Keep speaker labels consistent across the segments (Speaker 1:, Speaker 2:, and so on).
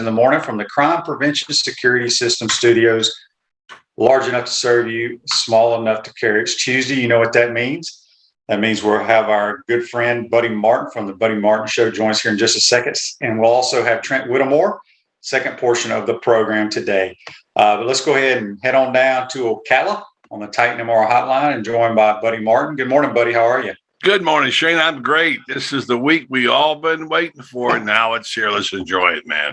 Speaker 1: in the morning from the Crime Prevention Security System Studios. Large enough to serve you, small enough to carry. It's Tuesday. You know what that means. That means we'll have our good friend Buddy Martin from the Buddy Martin Show join us here in just a second. And we'll also have Trent Whittemore, second portion of the program today. But let's go ahead and head on down to Ocala on the Titan MR hotline and joined by Buddy Martin. Good morning, Buddy. How are you?
Speaker 2: Good morning, Shane. I'm great. This is the week we all been waiting for, and now it's here. Let's enjoy it, man.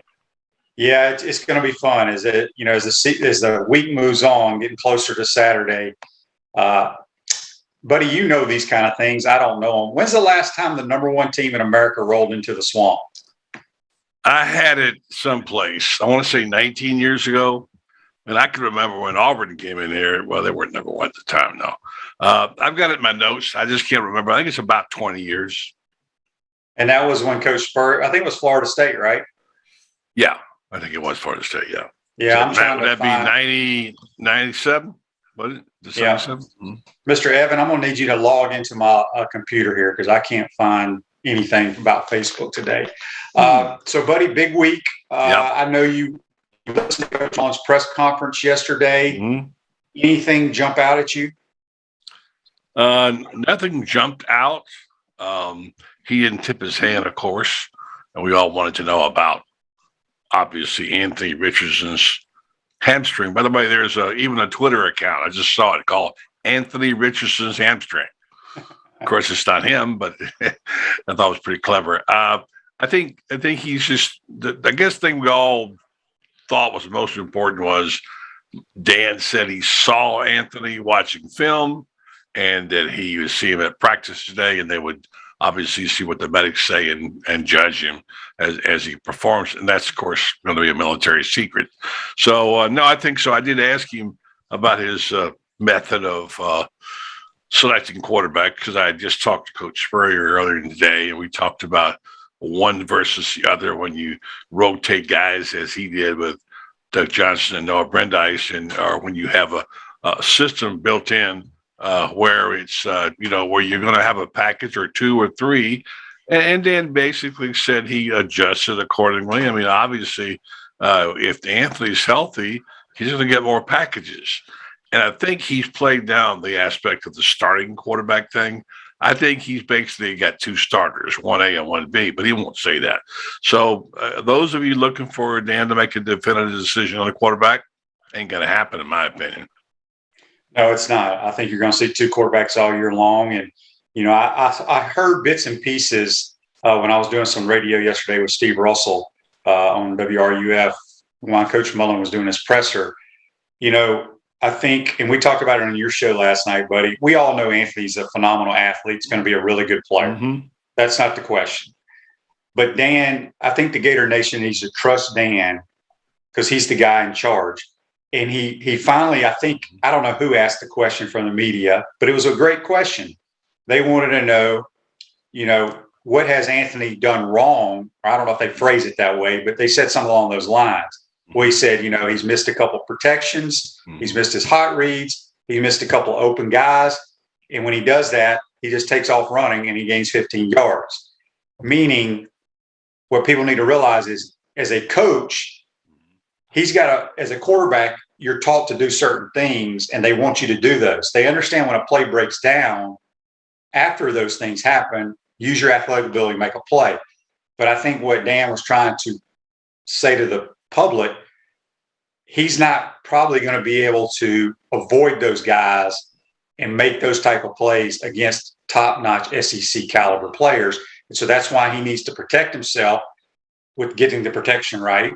Speaker 1: Yeah, it's going to be fun. As the week moves on, getting closer to Saturday. Buddy, you know these kind of things. I don't know them. When's the last time the number one team in America rolled into the swamp?
Speaker 2: I had it someplace. I want to say 19 years ago. And I can remember when Auburn came in here. Well, they weren't number one at the time, no. I've got it in my notes. I just can't remember. I think it's about 20 years. And
Speaker 1: that was when Coach Spurrier, I think it was Florida State, right?
Speaker 2: Yeah, I think it was Florida State, yeah.
Speaker 1: Yeah,
Speaker 2: so would that be 97? Was it?
Speaker 1: Yeah. Mm-hmm. Mr. Evan, I'm going to need you to log into my computer here because I can't find anything about Facebook today. So, Buddy, big week. I know you listened to Coach Mullen's press conference yesterday. Mm-hmm. Anything jump out at you?
Speaker 2: Nothing jumped out. He didn't tip his hand, of course, and we all wanted to know about, obviously, Anthony Richardson's hamstring. By the way, there's even a Twitter account. I just saw it called Anthony Richardson's hamstring. Of course, it's not him, but I thought it was pretty clever. I think he's just I guess the thing we all thought was most important was Dan said he saw Anthony watching film and that he would see him at practice today, and they would obviously see what the medics say and judge him as he performs. And that's, of course, going to be a military secret. So, no, I think so. I did ask him about his method of selecting quarterback because I had just talked to Coach Spurrier earlier in the day, and we talked about one versus the other when you rotate guys as he did with Doug Johnson and Noah Brandeis, or when you have a system built in where it's, where you're going to have a package or two or three. And Dan basically said he adjusted accordingly. I mean, obviously, if Anthony's healthy, he's going to get more packages. And I think he's played down the aspect of the starting quarterback thing. I think he's basically got two starters, 1A and 1B, but he won't say that. So those of you looking for Dan to make a definitive decision on a quarterback, ain't going to happen, in my opinion.
Speaker 1: No, it's not. I think you're going to see two quarterbacks all year long. And, I heard bits and pieces when I was doing some radio yesterday with Steve Russell on WRUF when Coach Mullen was doing his presser. I think, and we talked about it on your show last night, buddy, we all know Anthony's a phenomenal athlete. He's going to be a really good player. Mm-hmm. That's not the question. But Dan, I think the Gator Nation needs to trust Dan because he's the guy in charge. And he finally, I don't know who asked the question from the media, but it was a great question. They wanted to know, what has Anthony done wrong? Or I don't know if they phrase it that way, but they said something along those lines. Well, he said, he's missed a couple of protections. He's missed his hot reads. He missed a couple of open guys. And when he does that, he just takes off running and he gains 15 yards. Meaning what people need to realize is as a coach, as a quarterback, you're taught to do certain things and they want you to do those. They understand when a play breaks down, after those things happen, use your athletic ability to make a play. But I think what Dan was trying to say to the public, he's not probably going to be able to avoid those guys and make those type of plays against top-notch SEC caliber players. And so that's why he needs to protect himself with getting the protection right,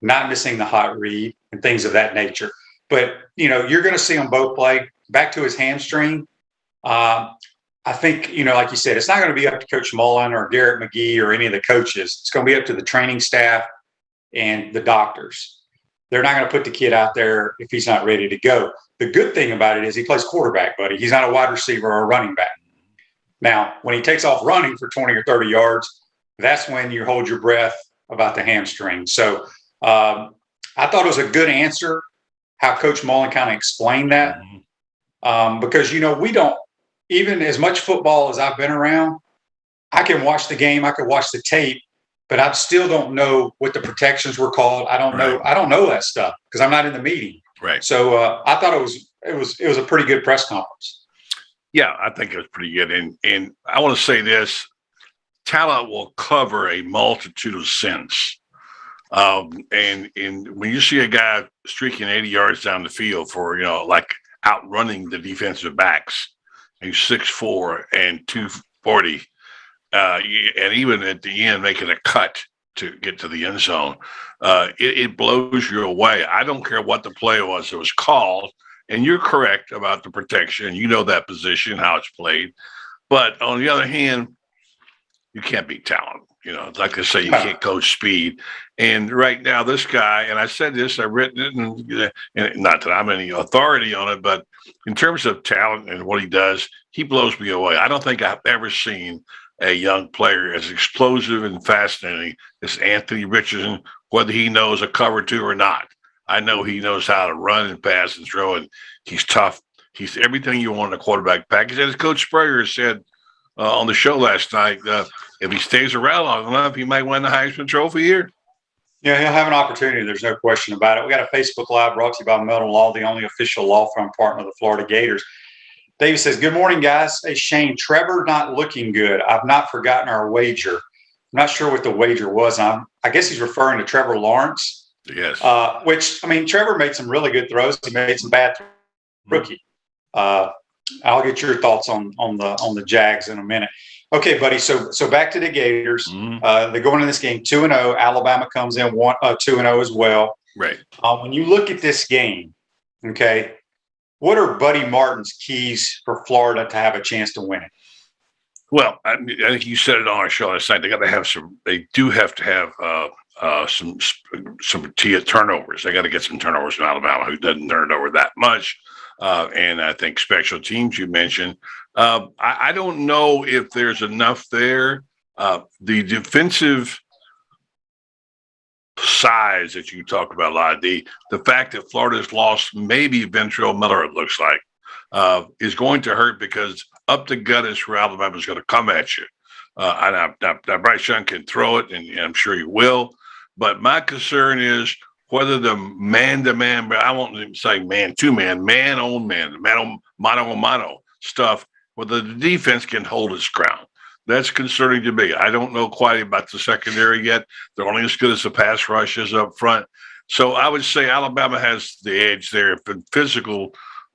Speaker 1: not missing the hot read and things of that nature. But, you're going to see them both play. Back to his hamstring, I think, like you said, it's not going to be up to Coach Mullen or Garrett McGee or any of the coaches. It's going to be up to the training staff and the doctors. They're not going to put the kid out there if he's not ready to go. The good thing about it is he plays quarterback, buddy. He's not a wide receiver or a running back. Now, when he takes off running for 20 or 30 yards, that's when you hold your breath about the hamstring. So I thought it was a good answer how Coach Mullen kind of explained that because, we don't, even as much football as I've been around, I can watch the game, I can watch the tape, but I still don't know what the protections were called. I don't know.
Speaker 2: Right.
Speaker 1: I don't know that stuff because I'm not in the meeting.
Speaker 2: Right.
Speaker 1: So I thought it was a pretty good press conference.
Speaker 2: Yeah, I think it was pretty good. And I want to say this: talent will cover a multitude of sins. And when you see a guy streaking 80 yards down the field for, like outrunning the defensive backs, he's 6'4" and 240, and even at the end making a cut to get to the end zone, it blows you away. I don't care what the play was that was called, and you're correct about the protection. You know that position, how it's played. But on the other hand, you can't beat talent. Like I say, you can't coach speed. And right now, this guy, and I said this, I've written it, and not that I'm any authority on it, but in terms of talent and what he does, he blows me away. I don't think I've ever seen a young player as explosive and fascinating as Anthony Richardson, whether he knows a cover two or not. I know he knows how to run and pass and throw, and he's tough. He's everything you want in a quarterback package. As Coach Sprayer said on the show last night, if he stays around long enough, he might win the Heisman Trophy here.
Speaker 1: Yeah, he'll have an opportunity. There's no question about it. We got a Facebook Live brought to you by Melton Law, the only official law firm partner of the Florida Gators. David says, good morning, guys. Hey, Shane, Trevor not looking good. I've not forgotten our wager. I'm not sure what the wager was. I guess he's referring to Trevor Lawrence.
Speaker 2: Yes.
Speaker 1: Which, I mean, Trevor made some really good throws. He made some bad throws. Rookie. I'll get your thoughts on the Jags in a minute. Okay, buddy. So back to the Gators. They're going in this game 2-0. Alabama comes in 2-0 as well.
Speaker 2: Right.
Speaker 1: When you look at this game, okay, what are Buddy Martin's keys for Florida to have a chance to win it?
Speaker 2: Well, I think you said it on our show last night. They do have to have some turnovers. They got to get some turnovers from Alabama, who doesn't turn it over that much. And I think special teams you mentioned. I don't know if there's enough there. The defensive size that you talk about a lot, the fact that Florida's lost maybe Ventrell Miller, it looks like, is going to hurt because up the gut is where Alabama's going to come at you. Now Bryce Young can throw it, and I'm sure he will. But my concern is whether the man-to-man, I won't even say man-to-man, man-on-man, mano-on-mano stuff, whether the defense can hold its ground. That's concerning to me. I don't know quite about the secondary yet. They're only as good as the pass rush is up front. So I would say Alabama has the edge there for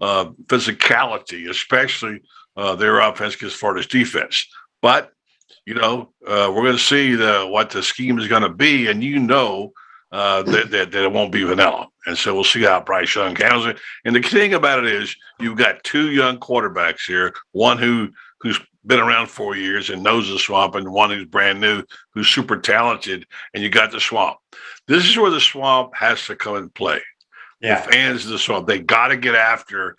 Speaker 2: physicality, especially their offense against Florida's defense. But, we're going to see what the scheme is going to be, and that it won't be vanilla. And so we'll see how Bryce Young handles it. And the thing about it is you've got two young quarterbacks here, one who's been around 4 years and knows the swamp, and one who's brand new, who's super talented, and you got the swamp. This is where the swamp has to come and play. Yeah. The fans of the swamp, they got to get after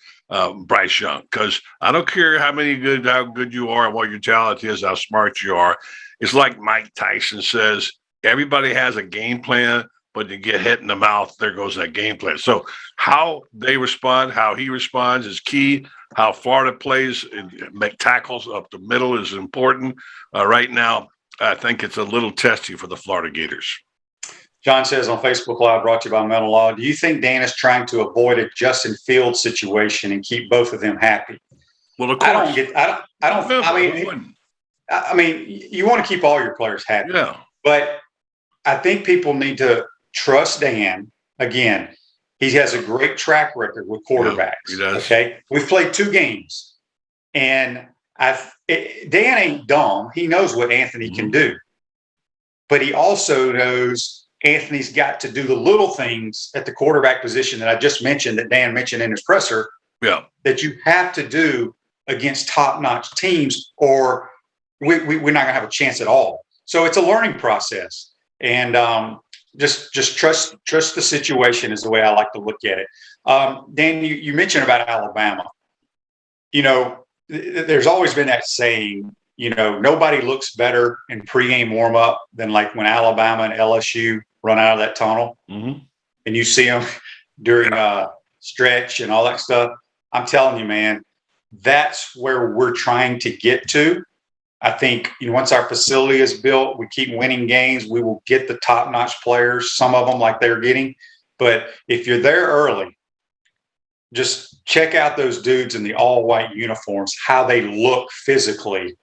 Speaker 2: Bryce Young, because I don't care how good you are and what your talent is, how smart you are. It's like Mike Tyson says, everybody has a game plan, but you get hit in the mouth, there goes that game plan. So how they respond, how he responds is key. How Florida plays and make tackles up the middle is important. Right now, I think it's a little testy for the Florida Gators.
Speaker 1: John says on Facebook Live, brought to you by Melton Law, do you think Dan is trying to avoid a Justin Fields situation and keep both of them happy?
Speaker 2: Well, of course.
Speaker 1: I mean, you want to keep all your players happy.
Speaker 2: Yeah.
Speaker 1: But I think people need to trust Dan. Again, he has a great track record with quarterbacks.
Speaker 2: Yeah, he does.
Speaker 1: Okay. We've played 2 games, and Dan ain't dumb. He knows what Anthony can do, but he also knows Anthony's got to do the little things at the quarterback position that I just mentioned, that Dan mentioned in his presser, that you have to do against top-notch teams, or we're not going to have a chance at all. So it's a learning process, and just trust the situation is the way I like to look at it. Dan, you mentioned about Alabama. There's always been that saying, nobody looks better in pregame warm-up than like when Alabama and LSU run out of that tunnel, and you see them during stretch and all that stuff. I'm telling you, man, that's where we're trying to get to. I think once our facility is built, we keep winning games. We will get the top-notch players, some of them like they're getting. But if you're there early, just check out those dudes in the all-white uniforms, how they look physically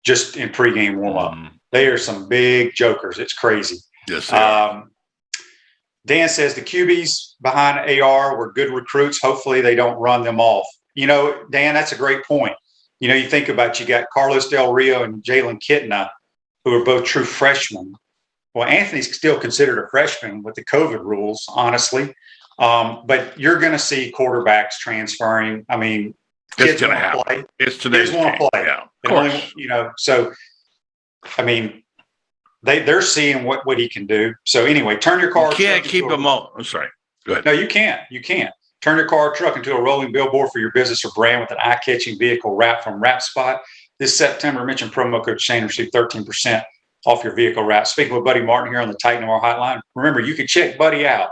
Speaker 1: just in pregame warm-up. They are some big jokers. It's crazy.
Speaker 2: Yes, they are.
Speaker 1: Dan says the QBs behind AR were good recruits. Hopefully they don't run them off. Dan, that's a great point. You think about, you got Carlos Del Rio and Jalen Kitna, who are both true freshmen. Well, Anthony's still considered a freshman with the COVID rules, honestly. But you're going to see quarterbacks transferring. I mean,
Speaker 2: it's going to happen. It's today's
Speaker 1: kids want to play.
Speaker 2: Yeah, of course.
Speaker 1: So, I mean, they're seeing what he can do. So anyway, turn your car.
Speaker 2: You can't keep them on. I'm sorry. Go ahead.
Speaker 1: No, you can't. You can't. Turn your car or truck into a rolling billboard for your business or brand with an eye-catching vehicle wrap from Wrap Spot. This September, mention promo code Shane, receive 13% off your vehicle wrap. Speaking with Buddy Martin here on the Titan Noir Hotline. Remember, you can check Buddy out.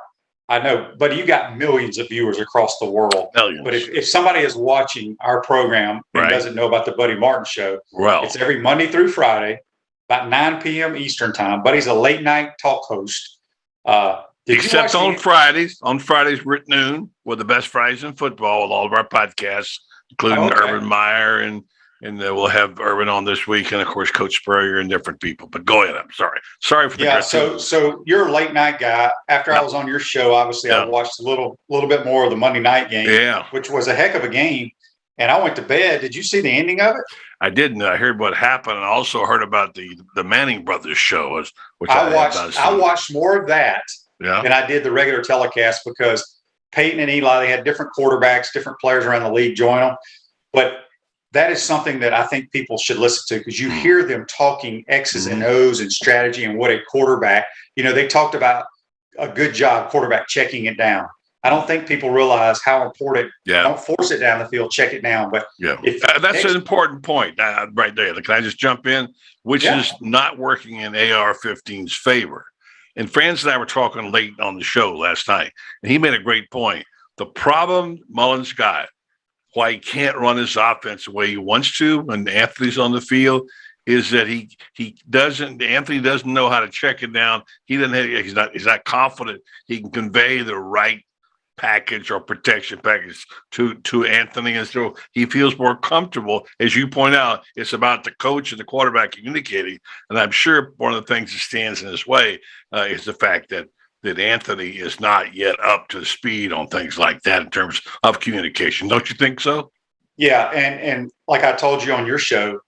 Speaker 1: I know, Buddy, you got millions of viewers across the world.
Speaker 2: Millions.
Speaker 1: But if somebody is watching our program and doesn't know about the Buddy Martin Show, it's every Monday through Friday, about 9 p.m. Eastern time. Buddy's a late-night talk host.
Speaker 2: Except on Fridays. On Fridays at noon, we're the best Fridays in football with all of our podcasts, including Urban Meyer, and we'll have Urban on this week, and of course Coach Spurrier and different people. But go ahead. I'm sorry for the
Speaker 1: So you're a late night guy. After I was on your show, obviously I watched a little bit more of the Monday night game, which was a heck of a game. And I went to bed. Did you see the ending of it?
Speaker 2: I didn't. I heard what happened, and I also heard about the Manning brothers show, which
Speaker 1: I watched more of that. And I did the regular telecast because Peyton and Eli, they had different quarterbacks, different players around the league join them. But that is something that I think people should listen to, because you hear them talking X's and O's and strategy and what a quarterback, they talked about a good job quarterback checking it down. I don't think people realize how important. Don't force it down the field, check it down. But
Speaker 2: that's an important point right there. Can I just jump in? Which is not working in AR-15's favor. And Franz and I were talking late on the show last night, and he made a great point. The problem Mullins got, why he can't run his offense the way he wants to when Anthony's on the field, is that Anthony doesn't know how to check it down. He's not confident he can convey the right package or protection package to Anthony, and so he feels more comfortable. As you point out, it's about the coach and the quarterback communicating, and I'm sure one of the things that stands in his way is the fact that Anthony is not yet up to speed on things like that in terms of communication. Don't you think so?
Speaker 1: Yeah, and like I told you on your show,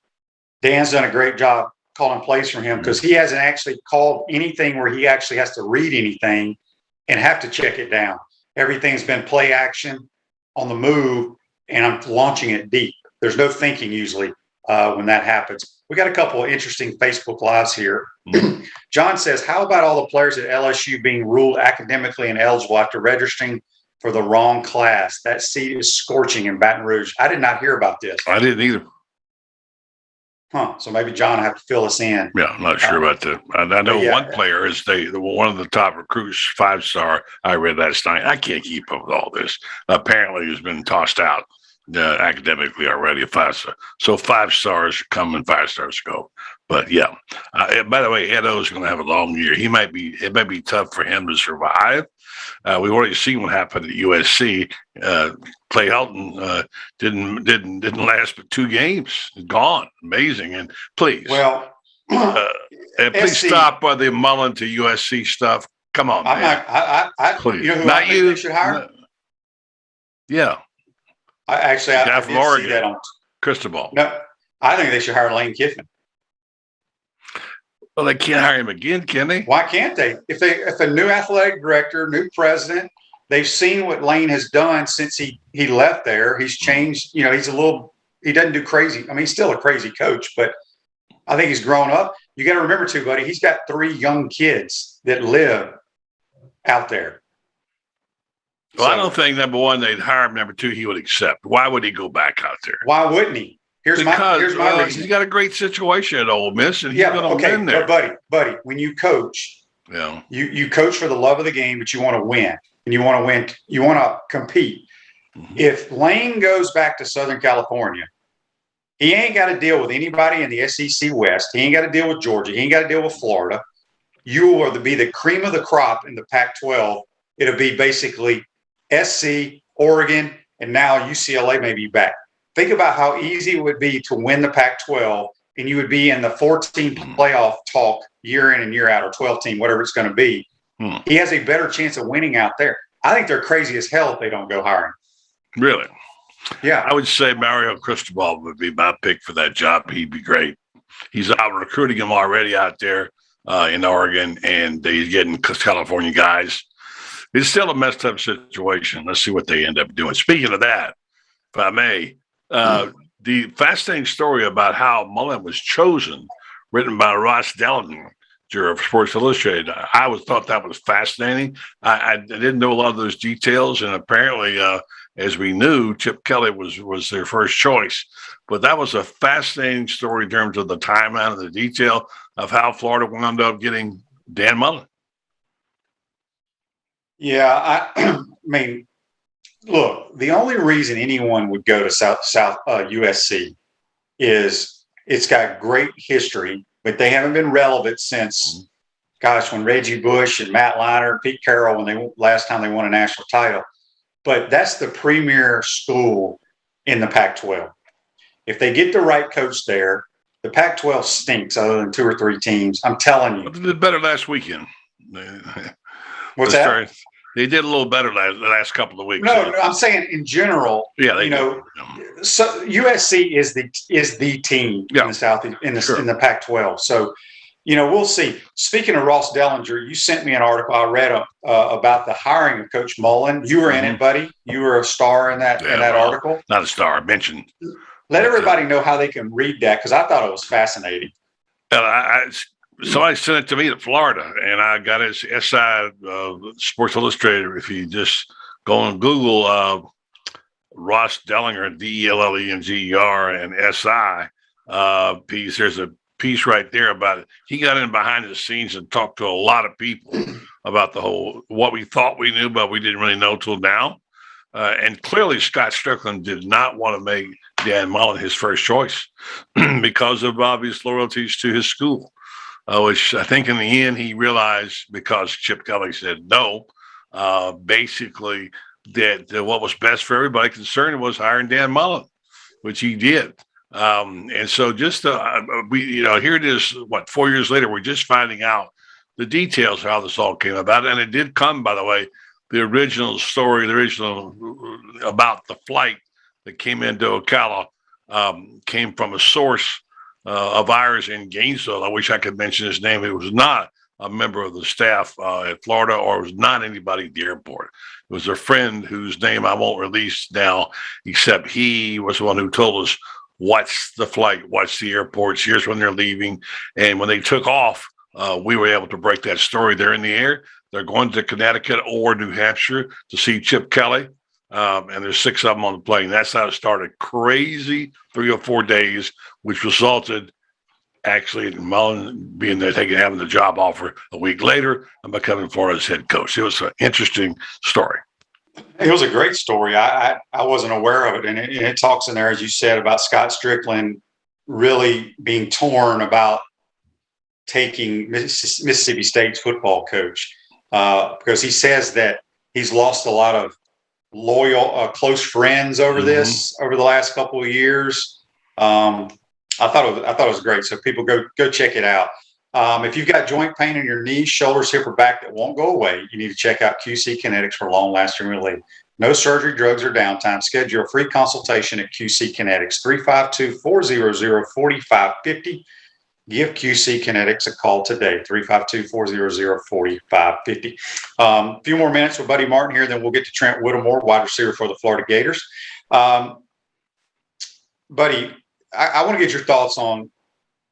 Speaker 1: Dan's done a great job calling plays for him, because he hasn't actually called anything where he actually has to read anything and have to check it down. Everything's been play action on the move, and I'm launching it deep. There's no thinking usually when that happens. We got a couple of interesting Facebook Lives here. John says, how about all the players at LSU being ruled academically ineligible after registering for the wrong class? That seat is scorching in Baton Rouge. I did not hear about this.
Speaker 2: I didn't either.
Speaker 1: So maybe John will have to fill us in.
Speaker 2: Yeah, I'm not sure about that. I know one player is one of the top recruits, 5-star. I read last night. I can't keep up with all this. Apparently, he's been tossed out academically already, a 5-star. So 5 stars come and 5 stars go. But yeah. By the way, Ed O is going to have a long year. It might be tough for him to survive. We've already seen what happened at USC. Clay Helton didn't last but 2 games. Gone. Amazing. And please, please stop the Mullen to USC stuff. Come on, man.
Speaker 1: Please. You know who I think they should hire?
Speaker 2: Yeah.
Speaker 1: I did see that on
Speaker 2: Cristobal.
Speaker 1: No, I think they should hire Lane Kiffin.
Speaker 2: Well, they can't hire him again, can they?
Speaker 1: Why can't they? If a new athletic director, new president, they've seen what Lane has done since he left there. He's changed. He doesn't do crazy. I mean, he's still a crazy coach, but I think he's grown up. You got to remember too, buddy, he's got 3 young kids that live out there.
Speaker 2: Well, I don't think, number one, they'd hire him. Number 2, he would accept. Why would he go back out there?
Speaker 1: Why wouldn't he? Here's my reason.
Speaker 2: He's got a great situation at Ole Miss, and he's going to win there.
Speaker 1: But buddy, when you coach, you coach for the love of the game, but you want to win, and you want to win. You want to compete. Mm-hmm. If Lane goes back to Southern California He ain't got to deal with anybody in the SEC West. He ain't got to deal with Georgia. He ain't got to deal with Florida. You will be the cream of the crop in the Pac-12. It'll be basically SC, Oregon, and now UCLA may be back. Think about how easy it would be to win the Pac-12, and you would be in the 14 playoff talk year in and year out, or 12-team, whatever it's going to be. He has a better chance of winning out there. I think they're crazy as hell if they don't go hire him.
Speaker 2: Really?
Speaker 1: Yeah.
Speaker 2: I would say Mario Cristobal would be my pick for that job. He'd be great. He's out recruiting him already out there in Oregon, and he's getting California guys. It's still a messed up situation. Let's see what they end up doing. Speaking of that, if I may, the fascinating story about how Mullen was chosen, written by Ross Dellinger of Sports Illustrated. I thought that was fascinating. I didn't know a lot of those details, and apparently, as we knew, Chip Kelly was their first choice. But that was a fascinating story in terms of the timeline and the detail of how Florida wound up getting Dan Mullen.
Speaker 1: Yeah, I mean, look, the only reason anyone would go to South USC is it's got great history, but they haven't been relevant since, gosh, when Reggie Bush and Matt Leinart and Pete Carroll, last time they won a national title. But that's the premier school in the Pac-12. If they get the right coach there, the Pac-12 stinks other than 2 or 3 teams. I'm telling you.
Speaker 2: But they did better last weekend.
Speaker 1: What's that?
Speaker 2: They did a little better the last couple of weeks.
Speaker 1: No, I'm saying in general.
Speaker 2: Yeah,
Speaker 1: so USC is the team in the South in the Pac-12. So, we'll see. Speaking of Ross Dellinger, you sent me an article I read about the hiring of Coach Mullen. You were in it, buddy. You were a star in that article.
Speaker 2: Not a star. I mentioned.
Speaker 1: Let everybody know how they can read that, because I thought it was fascinating.
Speaker 2: Somebody sent it to me to Florida, and I got his SI Sports Illustrated. If you just go on Google Ross Dellinger, Dellenger, and SI piece, there's a piece right there about it. He got in behind the scenes and talked to a lot of people about what we thought we knew, but we didn't really know till now. And clearly, Scott Strickland did not want to make Dan Mullen his first choice because of obvious loyalties to his school. Which I think in the end he realized, because Chip Kelly said no, basically that what was best for everybody concerned was hiring Dan Mullen, which he did. And so just here it is, 4 years later, we're just finding out the details of how this all came about. And it did come, by the way, the original story, about the flight that came into Ocala came from a source of ours in Gainesville. I wish I could mention his name. It was not a member of the staff at Florida, or it was not anybody at the airport. It was a friend whose name I won't release now, except he was the one who told us what's the flight, what's the airports, here's when they're leaving. And when they took off, we were able to break that story. They're in the air. They're going to Connecticut or New Hampshire to see Chip Kelly. And there's 6 of them on the plane. That's how it started. Crazy 3 or 4 days, which resulted actually in Mullen being there, having the job offer a week later and becoming Florida's head coach. It was an interesting story.
Speaker 1: It was a great story. I wasn't aware of it. And it talks in there, as you said, about Scott Strickland really being torn about taking Mississippi State's football coach because he says that he's lost a lot of loyal, close friends over the last couple of years. I thought it was great. So people go check it out. If you've got joint pain in your knees, shoulders, hip, or back that won't go away, you need to check out QC Kinetics for long-lasting relief. No surgery, drugs, or downtime. Schedule a free consultation at QC Kinetics, 352-400-4550. Give QC Kinetics a call today, 352-400-4550. A few more minutes with Buddy Martin here, then we'll get to Trent Whittemore, wide receiver for the Florida Gators. Buddy, I want to get your thoughts on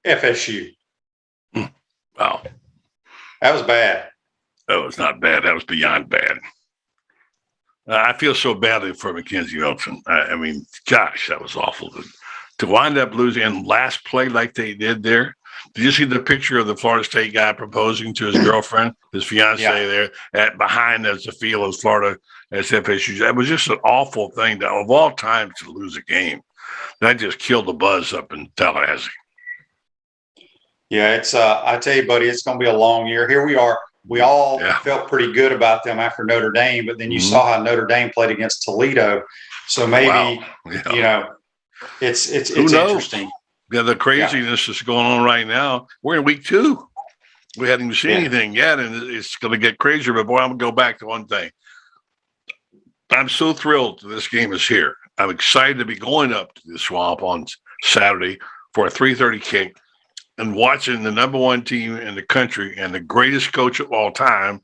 Speaker 1: FSU.
Speaker 2: Wow.
Speaker 1: That was bad.
Speaker 2: That was not bad. That was beyond bad. I feel so badly for Mackenzie Milton. I mean, gosh, that was awful. To wind up losing in last play like they did there. Did you see the picture of the Florida State guy proposing to his girlfriend, his fiance there behind as the field of Florida as FSU? That was just an awful thing of all times to lose a game. that just killed the buzz up in Tallahassee.
Speaker 1: Yeah, it's I tell you, buddy, it's going to be a long year. Here we are. We all felt pretty good about them after Notre Dame, but then you saw how Notre Dame played against Toledo. So maybe it's interesting.
Speaker 2: Yeah, the craziness is going on right now. We're in week 2. We hadn't even seen anything yet, and it's going to get crazier. But boy, I'm going to go back to one thing. I'm so thrilled this game is here. I'm excited to be going up to the Swamp on Saturday for a 3:30 kick and watching the number 1 team in the country and the greatest coach of all time.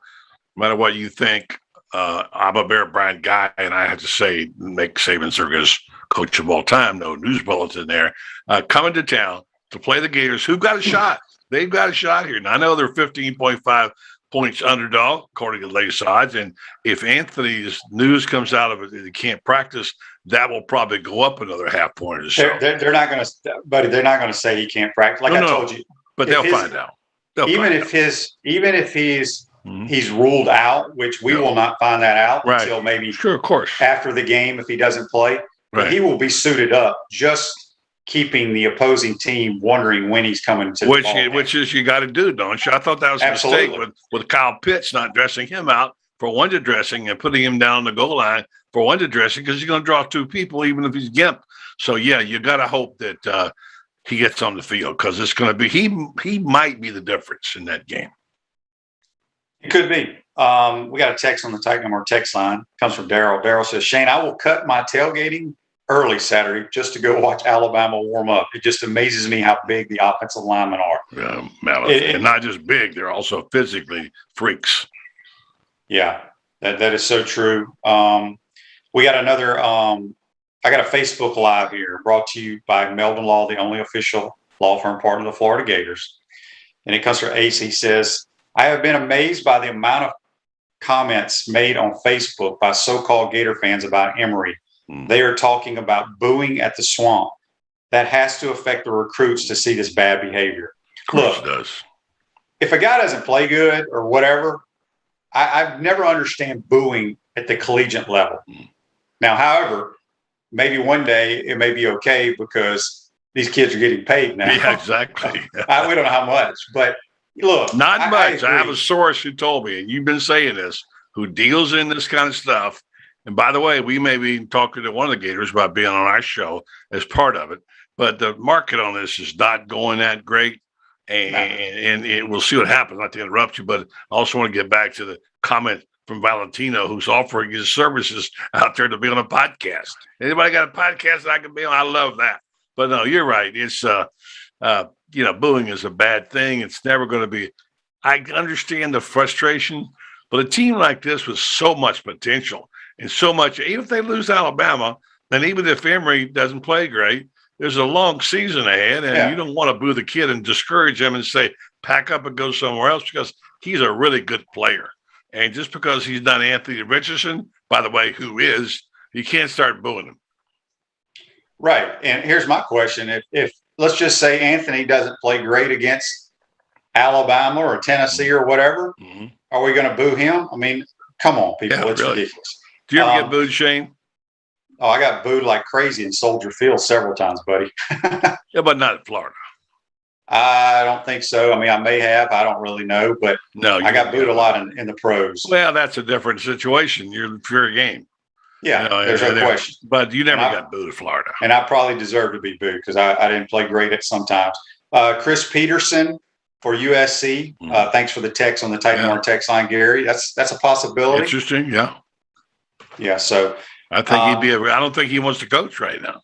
Speaker 2: No matter what you think, I'm a Bear Bryant guy, and I have to say, make Saban Circus coach of all time. No news bulletin there. Coming to town to play the Gators, who've got a shot. They've got a shot here. And I know they're 15.5 points underdog, according to latest odds. And if Anthony's news comes out of it that he can't practice, that will probably go up another half point or so.
Speaker 1: They're not going to, buddy. They're not going to say he can't practice. Like I told you,
Speaker 2: but they'll find out.
Speaker 1: Even if he's ruled out, which we will not find that out until maybe
Speaker 2: of course
Speaker 1: after the game if he doesn't play. But he will be suited up, just keeping the opposing team wondering when he's coming to the ball
Speaker 2: which is you got to do, don't you? I thought that was a mistake with Kyle Pitts not dressing him out for one-to dressing and putting him down the goal line for one-to dressing because he's going to draw 2 people even if he's gimp. So yeah, you got to hope that he gets on the field because it's going to be he might be the difference in that game.
Speaker 1: It could be. We got a text on the Titan Number text line. It comes from Daryl. Daryl says, Shane, I will cut my tailgating early Saturday just to go watch Alabama warm up. It just amazes me how big the offensive linemen are.
Speaker 2: And not just big, they're also physically freaks.
Speaker 1: Yeah, that is so true. We got another I got a Facebook Live here brought to you by Melvin Law, the only official law firm partner of the Florida Gators. And it comes from Ace. He says, I have been amazed by the amount of comments made on Facebook by so-called Gator fans about Emory. They are talking about booing at the Swamp. That has to affect the recruits to see this bad behavior.
Speaker 2: Of course it does.
Speaker 1: If a guy doesn't play good or whatever, I've never understand booing at the collegiate level. Now, however, maybe one day it may be okay because these kids are getting paid now.
Speaker 2: Yeah, exactly.
Speaker 1: We don't know how much, but look.
Speaker 2: Not much. I have a source who told me, and you've been saying this, who deals in this kind of stuff. And by the way, we may be talking to one of the Gators about being on our show as part of it. But the market on this is not going that great. And we'll see what happens, not to interrupt you, but I also want to get back to the comment from Valentino, who's offering his services out there to be on a podcast. Anybody got a podcast that I can be on? I love that. But no, you're right. It's, booing is a bad thing. It's never going to be. I understand the frustration, but a team like this with so much potential and so much, even if they lose Alabama, and even if Emory doesn't play great, there's a long season ahead, and you don't want to boo the kid and discourage him and say, pack up and go somewhere else because he's a really good player. And just because he's not Anthony Richardson, by the way, who is, you can't start booing him.
Speaker 1: Right. And here's my question. If let's just say Anthony doesn't play great against Alabama or Tennessee or whatever, are we going to boo him? I mean, come on, people. It's ridiculous.
Speaker 2: Do you ever get booed, Shane?
Speaker 1: Oh, I got booed like crazy in Soldier Field several times, buddy.
Speaker 2: Yeah, but not in Florida.
Speaker 1: I don't think so. I mean, I may have. I don't really know. But
Speaker 2: no,
Speaker 1: I got booed a lot in the pros.
Speaker 2: Well, that's a different situation. You're fair game.
Speaker 1: Yeah, there's no question.
Speaker 2: But you never got booed in Florida.
Speaker 1: And I probably deserve to be booed because I didn't play great at sometimes. Chris Peterson for USC. Thanks for the text on the Titan text line, Gary. That's a possibility.
Speaker 2: Interesting, yeah.
Speaker 1: Yeah, so
Speaker 2: I think I don't think he wants to coach right now.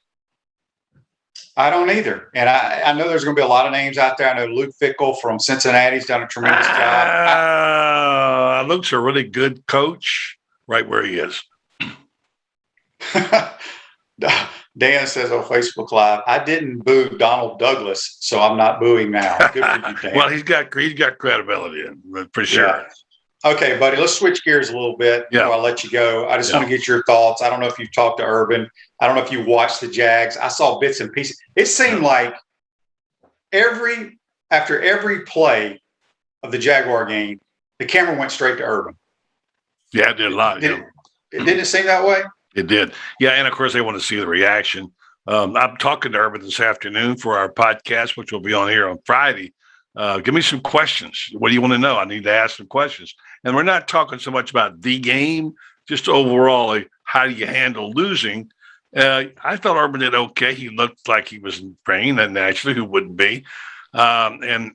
Speaker 1: I don't either. And I know there's going to be a lot of names out there. I know Luke Fickell from Cincinnati's done a tremendous job.
Speaker 2: Luke's a really good coach right where he is.
Speaker 1: Dan says on Facebook Live, I didn't boo Donald Douglas, so I'm not booing now. Good for you, Dan.
Speaker 2: Well, he's got credibility for sure.
Speaker 1: Yeah. Okay, buddy, let's switch gears a little bit before I let you go. I just want to get your thoughts. I don't know if you've talked to Urban. I don't know if you watched the Jags. I saw bits and pieces. It seemed like after every play of the Jaguar game, the camera went straight to Urban.
Speaker 2: Yeah, it did a lot.
Speaker 1: Didn't it seem that way?
Speaker 2: It did. Yeah, and of course they want to see the reaction I'm talking to Urban this afternoon for our podcast, which will be on here on Friday. Give me some questions. What do you want to know? I need to ask some questions. And we're not talking so much about the game, just overall, like, how do you handle losing? I thought Urban did okay. He looked like he was in pain, and naturally, who wouldn't be? And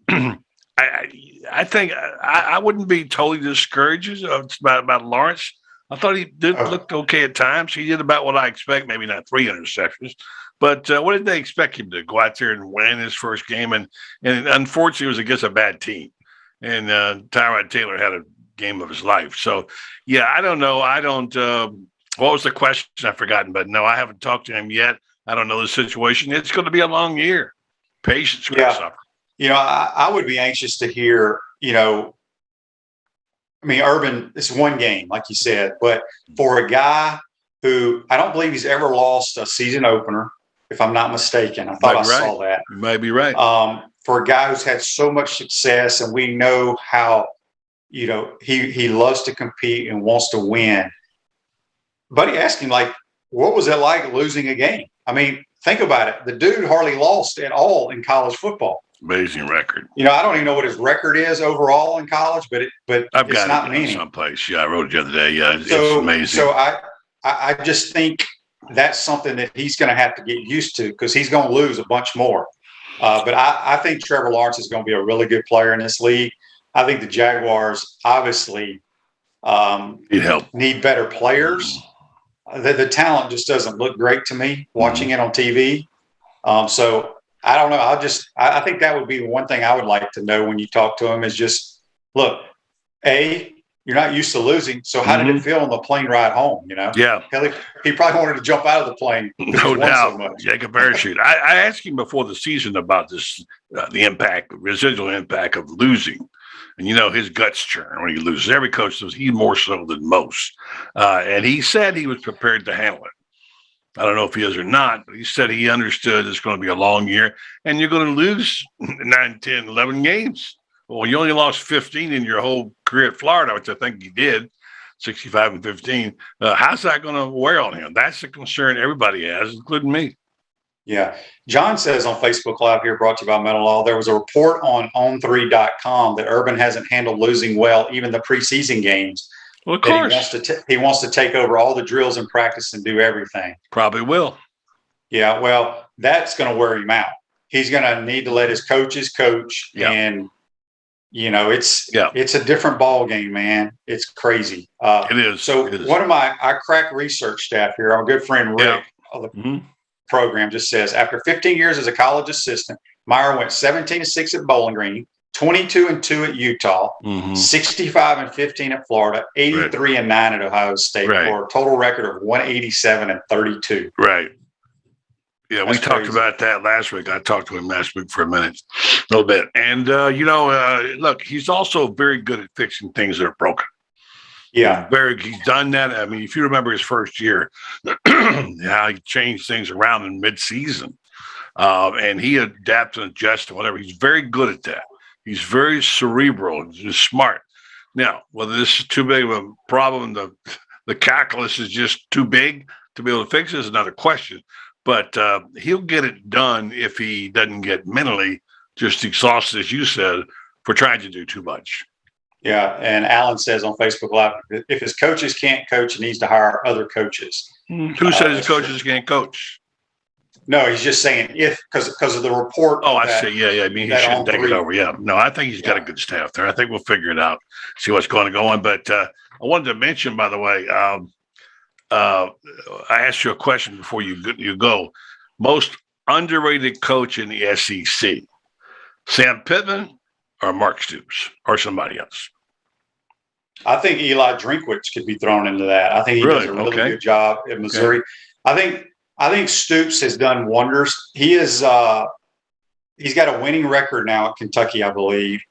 Speaker 2: I think I wouldn't be totally discouraged about Lawrence. I thought he did look okay at times. He did about what I expect, maybe not 3 interceptions. But what did they expect him to go out there and win his first game? And unfortunately, it was against a bad team. And Tyrod Taylor had a game of his life. So, yeah, I don't know. I don't. What was the question? I've forgotten. But no, I haven't talked to him yet. I don't know the situation. It's going to be a long year. Patience will suffer.
Speaker 1: I would be anxious to hear, Urban, it's one game, like you said, but for a guy who I don't believe he's ever lost a season opener, if I'm not mistaken. I thought I saw that.
Speaker 2: You might be right.
Speaker 1: For a guy who's had so much success, and we know how, he loves to compete and wants to win. Buddy asked him, what was it like losing a game? I mean, think about it. The dude hardly lost at all in college football.
Speaker 2: Amazing record.
Speaker 1: I don't even know what his record is overall in college, but
Speaker 2: I've
Speaker 1: it's
Speaker 2: got
Speaker 1: not
Speaker 2: it
Speaker 1: many.
Speaker 2: Someplace. Yeah, I wrote it the other day. Yeah, it's amazing.
Speaker 1: So I just think that's something that he's going to have to get used to, because he's going to lose a bunch more. But I think Trevor Lawrence is going to be a really good player in this league. I think the Jaguars obviously need better players. The talent just doesn't look great to me watching it on TV. So I don't know. I think that would be the one thing I would like to know when you talk to him is just, look, you're not used to losing. So how did it feel on the plane ride home?
Speaker 2: Yeah.
Speaker 1: Hell, he probably wanted to jump out of the plane.
Speaker 2: No doubt. Take a parachute. I asked him before the season about this, the residual impact of losing. And, his guts churn when he loses. Every coach does, he more so than most. And he said he was prepared to handle it. I don't know if he is or not, but he said he understood it's going to be a long year and you're going to lose 9, 10, 11 games. Well, you only lost 15 in your whole career at Florida, which I think you did, 65-15. How's that going to wear on him? That's the concern everybody has, including me.
Speaker 1: Yeah. John says on Facebook Live here, brought to you by Mental Law, there was a report on on3.com that Urban hasn't handled losing well, even the preseason games.
Speaker 2: Well, of course.
Speaker 1: He wants to take over all the drills and practice and do everything.
Speaker 2: Probably will.
Speaker 1: Yeah, well, that's going to wear him out. He's going to need to let his coaches coach. Yeah. And, it's a different ball game, man. It's crazy.
Speaker 2: It is.
Speaker 1: So one of our crack research staff here, our good friend Rick of the program, just says, after 15 years as a college assistant, Meyer went 17-6 at Bowling Green, 22-2 at Utah, 65-15 at Florida, 83-9 at Ohio State, for a total record of 187-32.
Speaker 2: Right. Yeah, we talked about that last week. I talked to him last week for a little bit. And, look, he's also very good at fixing things that are broken.
Speaker 1: Yeah.
Speaker 2: He's done that. I mean, if you remember his first year, how he changed things around in mid-season. And he adapts and adjusts and whatever. He's very good at that. He's very cerebral and just smart. Now, whether this is too big of a problem, the calculus is just too big to be able to fix it is another question. But he'll get it done if he doesn't get mentally just exhausted, as you said, for trying to do too much.
Speaker 1: Yeah, and Alan says on Facebook Live, if his coaches can't coach, he needs to hire other coaches.
Speaker 2: Who says his coaches can't coach?
Speaker 1: No, he's just saying because of the report.
Speaker 2: Oh, I see. Yeah. I mean, he shouldn't take it over. Yeah. No, I think he's got a good staff there. I think we'll figure it out, see what's going to go on. But I wanted to mention, by the way, I asked you a question before you go. Most underrated coach in the SEC, Sam Pittman or Mark Stoops or somebody else?
Speaker 1: I think Eli Drinkwitz could be thrown into that. I think he does a really good job in Missouri. Okay. I think Stoops has done wonders. He's got a winning record now at Kentucky, I believe.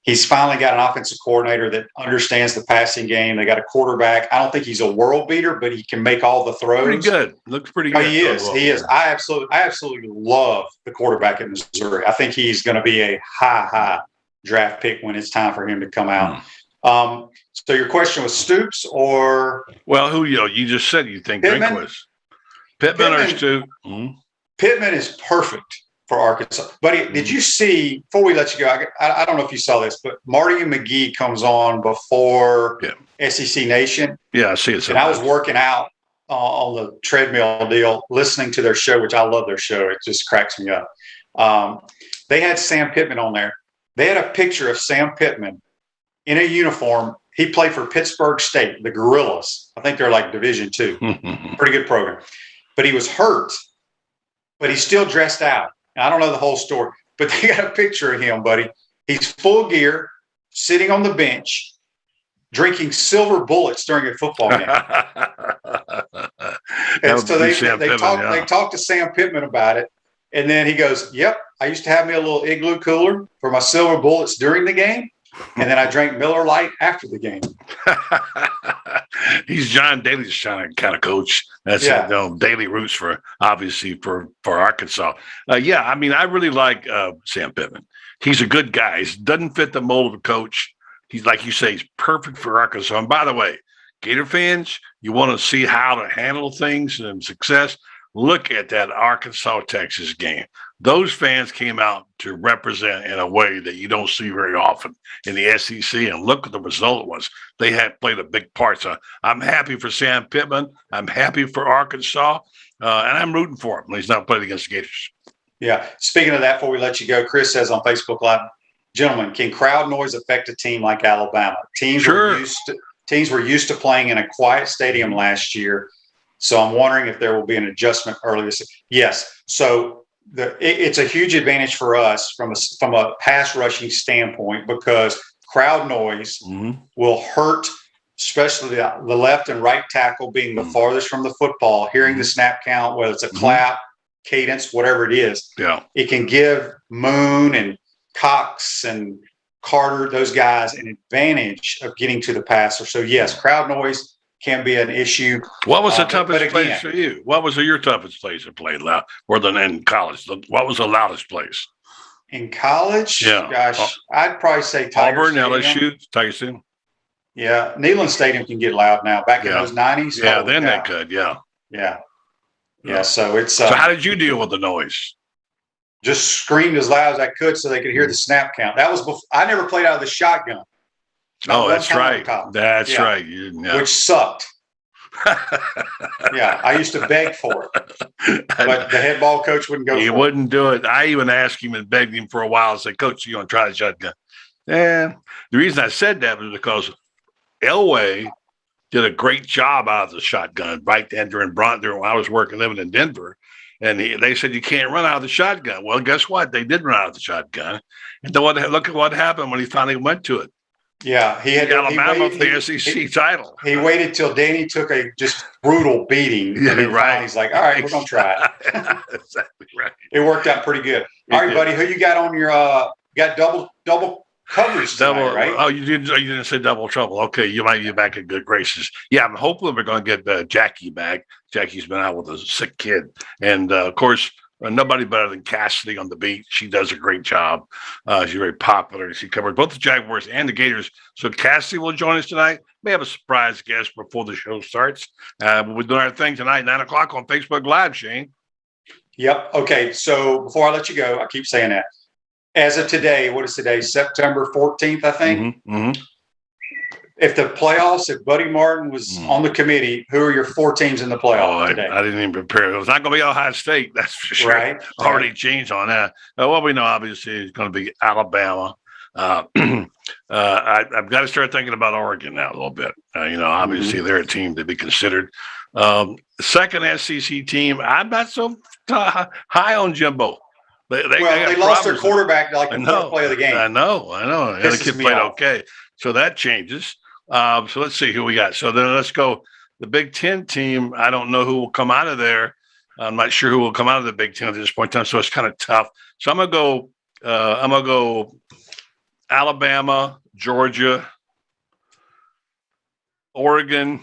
Speaker 1: He's finally got an offensive coordinator that understands the passing game. They got a quarterback. I don't think he's a world beater, but he can make all the throws.
Speaker 2: Pretty good. Looks pretty good.
Speaker 1: He is. He is. I absolutely love the quarterback at Missouri. I think he's going to be a high draft pick when it's time for him to come out. So your question was Stoops or?
Speaker 2: Well, who you just said you think Drinkwitz. Pittman or Stoops?
Speaker 1: Pittman is perfect for Arkansas. Buddy, did you see, before we let you go, I don't know if you saw this, but Marty McGee comes on before SEC Nation.
Speaker 2: Yeah, I see it.
Speaker 1: And I was working out on the treadmill deal, listening to their show, which I love their show. It just cracks me up. They had Sam Pittman on there. They had a picture of Sam Pittman in a uniform. He played for Pittsburgh State, the Gorillas. I think they're like Division II. Pretty good program. But he was hurt, but he's still dressed out. I don't know the whole story, but they got a picture of him, buddy. He's full gear, sitting on the bench, drinking silver bullets during a football game. And so they talked to Sam Pittman about it. And then he goes, yep, I used to have me a little igloo cooler for my silver bullets during the game. And then I drank Miller Lite after the game.
Speaker 2: He's John Daly's kind of coach. That's Daly roots for, obviously, for Arkansas. I mean, I really like Sam Pittman. He's a good guy. He doesn't fit the mold of a coach. He's, like you say, he's perfect for Arkansas. And by the way, Gator fans, you want to see how to handle things and success, look at that Arkansas-Texas game. Those fans came out to represent in a way that you don't see very often in the SEC, and look what the result was. They had played a big part. So I'm happy for Sam Pittman. I'm happy for Arkansas, and I'm rooting for him. He's not playing against the Gators.
Speaker 1: Yeah. Speaking of that, before we let you go, Chris says on Facebook Live, gentlemen, can crowd noise affect a team like Alabama? Teams were used to playing in a quiet stadium last year. So I'm wondering if there will be an adjustment early this year. Yes. So it's a huge advantage for us from a pass rushing standpoint, because crowd noise will hurt, especially the left and right tackle being the farthest from the football, hearing the snap count, whether it's a clap, cadence, whatever it is. Yeah. It can give Moon and Cox and Carter, those guys, an advantage of getting to the passer. So yes, crowd noise can be an issue.
Speaker 2: What was the toughest place for you? What was your toughest place to play loud, more than in college? What was the loudest place?
Speaker 1: In college? Yeah. Gosh, I'd probably say Tiger
Speaker 2: Auburn,
Speaker 1: Stadium.
Speaker 2: LSU, Tyson.
Speaker 1: Yeah. Neyland Stadium can get loud now. Back in those 90s.
Speaker 2: Yeah, then they could. Yeah.
Speaker 1: Yeah. Yeah. So it's.
Speaker 2: So how did you deal with the noise?
Speaker 1: Just screamed as loud as I could so they could hear the snap count. That was before. I never played out of the shotgun.
Speaker 2: Oh, that's right. That's right.
Speaker 1: Which sucked. I used to beg for it, but the head ball coach wouldn't go.
Speaker 2: He wouldn't do it. I even asked him and begged him for a while. I said, "Coach, you going to try the shotgun?" And the reason I said that was because Elway did a great job out of the shotgun right then during when I was living in Denver. And they said, you can't run out of the shotgun. Well, guess what? They did run out of the shotgun. And then look at what happened when he finally went to it.
Speaker 1: Yeah, he had
Speaker 2: Alabama for the SEC title.
Speaker 1: He waited till Danny took a just brutal beating.
Speaker 2: Yeah, right.
Speaker 1: He's like, all right, we're going to try it.
Speaker 2: Exactly right.
Speaker 1: It worked out pretty good. All right, buddy, who you got on your got double coverage tonight, right?
Speaker 2: Oh, you didn't say double trouble. Okay, you might be back in good graces. Yeah, I'm hoping we're going to get Jackie back. Jackie's been out with a sick kid. And, of course, nobody better than Cassidy on the beat. She does a great job. She's very popular. She covers both the Jaguars and the Gators. So Cassidy will join us tonight. May have a surprise guest before the show starts. We're doing our thing tonight, 9 o'clock on Facebook Live, Shane.
Speaker 1: Yep. Okay. So before I let you go, I keep saying that. As of today, what is today? September 14th, I think. If the playoffs, if Buddy Martin was on the committee, who are your 4 teams in the playoffs today?
Speaker 2: I didn't even prepare. It was not going to be Ohio State, that's for sure.
Speaker 1: Right.
Speaker 2: Already changed on that. What we know, obviously, is going to be Alabama. I've got to start thinking about Oregon now a little bit. Obviously, they're a team to be considered. Second SEC team, I'm not so high on Jimbo. They
Speaker 1: lost their quarterback like the fourth play of the game.
Speaker 2: I know. The other kid played okay. So that changes. So let's see who we got. So then let's go. The Big Ten team, I don't know who will come out of there. I'm not sure who will come out of the Big Ten at this point in time. So it's kind of tough. So I'm gonna go Alabama, Georgia, Oregon.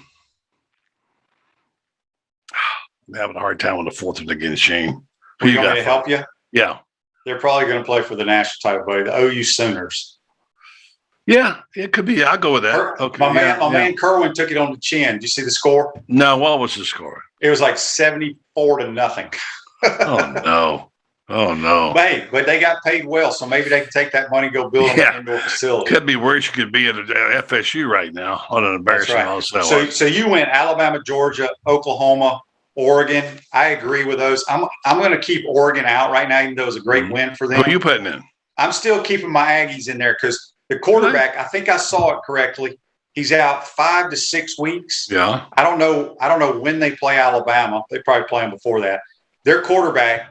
Speaker 2: I'm having a hard time on the fourth one again, Shane.
Speaker 1: Who you got to help you?
Speaker 2: Yeah.
Speaker 1: They're probably going to play for the national title, buddy. The OU Sooners.
Speaker 2: Yeah, it could be. I'll go with that. Okay.
Speaker 1: My man Kerwin took it on the chin. Did you see the score?
Speaker 2: No, what was the score?
Speaker 1: It was like 74-0.
Speaker 2: Oh no. Oh no.
Speaker 1: But they got paid well, so maybe they can take that money and go build them an indoor facility.
Speaker 2: Could be worse. You could be at FSU right now. What an embarrassing
Speaker 1: That's right. So you went Alabama, Georgia, Oklahoma, Oregon. I agree with those. I'm going to keep Oregon out right now, even though it was a great win for them.
Speaker 2: Who are you putting in?
Speaker 1: I'm still keeping my Aggies in there because the quarterback, I think I saw it correctly. He's out 5 to 6 weeks.
Speaker 2: Yeah.
Speaker 1: I don't know when they play Alabama. They probably play them before that. Their quarterback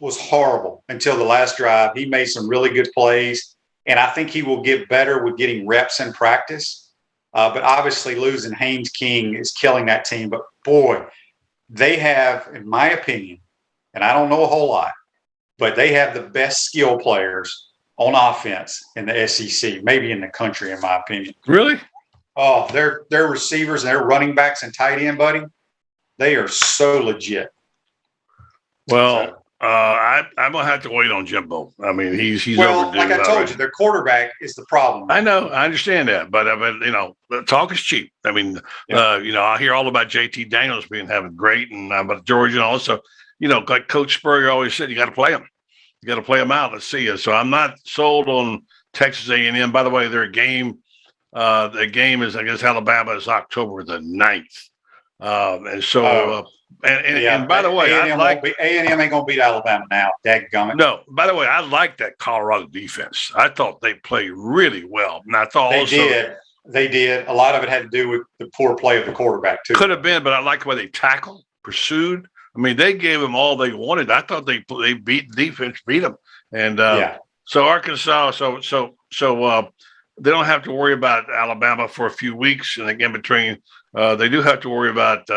Speaker 1: was horrible until the last drive. He made some really good plays, and I think he will get better with getting reps in practice. But obviously losing Haynes King is killing that team. But, boy, they have, in my opinion, and I don't know a whole lot, but they have the best skill players on offense in the SEC, maybe in the country, in my opinion.
Speaker 2: Really?
Speaker 1: Oh, their receivers and their running backs and tight end, buddy, they are so legit.
Speaker 2: Well, I'm gonna have to wait on Jimbo. I mean, he's overdue.
Speaker 1: Like I told you, their quarterback is the problem.
Speaker 2: I know, I understand that, but talk is cheap. I mean, I hear all about JT Daniels having great, and about Georgia, and also, like Coach Spurrier always said, you got to play them. You got to play them out. Let's see you. So I'm not sold on Texas A&M. By the way, their game, the game is against Alabama is October the 9th, and so. And by the way,
Speaker 1: A&M ain't gonna beat Alabama now. Dadgummit.
Speaker 2: No, by the way, I like that Colorado defense. I thought they played really well, and I thought
Speaker 1: they did. A lot of it had to do with the poor play of the quarterback too.
Speaker 2: Could have been, but I like the way they tackled, pursued. I mean, they gave them all they wanted. I thought they beat defense, beat them, and so Arkansas. So they don't have to worry about Alabama for a few weeks, and again between they do have to worry about.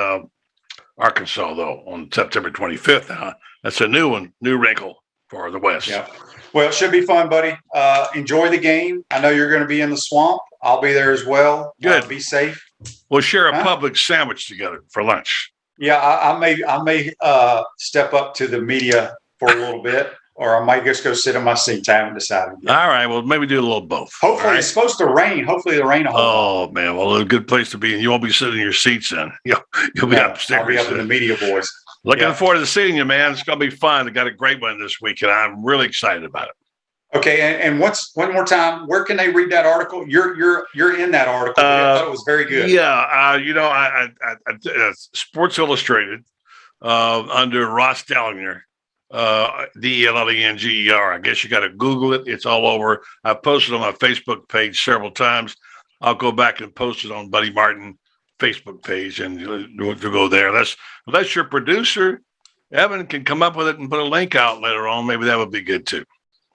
Speaker 2: Arkansas, though, on September 25th. That's a new one, new wrinkle for the West.
Speaker 1: Yeah. Well, it should be fun, buddy. Enjoy the game. I know you're going to be in the swamp. I'll be there as well.
Speaker 2: Good.
Speaker 1: Be safe.
Speaker 2: We'll share a public sandwich together for lunch.
Speaker 1: Yeah, I may step up to the media for a little bit, or I might just go sit in my seat. I haven't decided yet.
Speaker 2: All right. Well, maybe do a little both.
Speaker 1: Hopefully, It's supposed to rain. Hopefully, the rain will hold.
Speaker 2: Oh, man. Well, a good place to be. And you won't be sitting in your seats then. You'll be upstairs.
Speaker 1: I'll be up in the media boys.
Speaker 2: Looking forward to seeing you, man. It's going to be fun. They got a great one this week, and I'm really excited about it.
Speaker 1: Okay. And one more time, where can they read that article? You're in that article. I thought it was very good.
Speaker 2: Yeah. I Sports Illustrated under Ross Dellinger. Dellenger. I guess you got to Google it. It's all over. I've posted on my Facebook page several times. I'll go back and post it on Buddy Martin Facebook page, and you'll go there. Unless your producer Evan can come up with it and put a link out later on, maybe that would be good too.